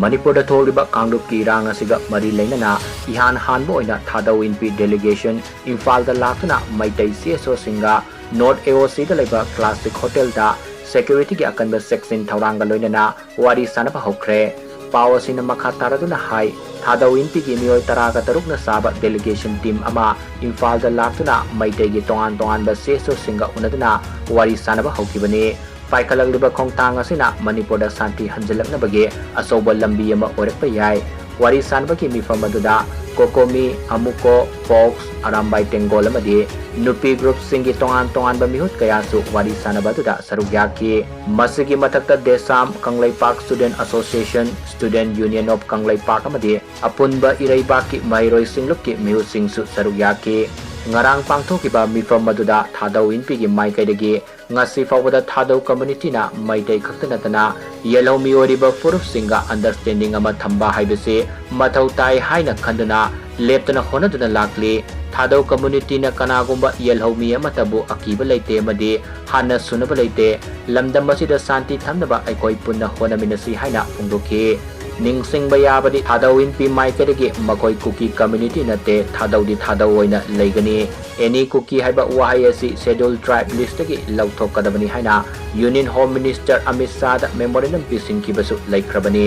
मणिपुर थोलिबा कांगलुप की इरांग असिगा मरी लेना इहान हानबा ओइना थादौ इनपी डेलीगेशन इम्फाल दा लाक्तुना मैतै CSOs सिंगा नॉर्थ AOC दा लेबा क्लासिक होटल दा सिक्योरिटी की अकनबा सेक्शन थौरांगा लोइना वारी सानबा हौख्रे पाव असिना मखा तारादुना हाई थादौ इनपी की मियोय तरागा तरुकना साबा डेलीगेशन टीम अमा इम्फाल दा लाक्तुना मैतै की तोंगान तोंगानबा CSOs सिंगा उनादुना वारी सानबा हौखिबनी पाइखलगलिबा खोंगतांग असिना मणिपुर शांति हंजलकनबगे अचौबा लंबी अमा ओरकपा याय वारी सानबगी मिफम अदुदा कोकोमी अमुको फोक्स अरामबाई टेंगोल अमदी नुपी ग्रुप सिंगी तोंगान तोंगानबा मिहुत कयासु वारी सानबदुदा सरुक याखी मसिगी मथक्ता देसाम Kangleipak student association student union of Kangleipak अमदी अपुनबा इरैबाकी मैरोय सिंगलुपकी मिहुत सिंगसु सरुक याखी ngarang pangthokiba mifam maduna thadau inpi gi maikaidagi ngasi fawada thadau community na maitai khaktanatana yellow mioriba furup singa understanding ama thamba haibase mathau tai haina khanduna leptana honaduna lakli thadau community na kanagumba yellow mi amatabu akiba leite amadi hana sunaba leite lamdam asida santi thamnaba aikoi punna honaminasi haina phungdokhi ningsing bayabadi thadau inpi maikadagi makoi cookie community nate thadau di thadau oina leigani any cookie haiba wahai asi scheduled tribe list gi lauthokadabani haina union home minister Amit Shah da memorandum pising kibasu laikrabani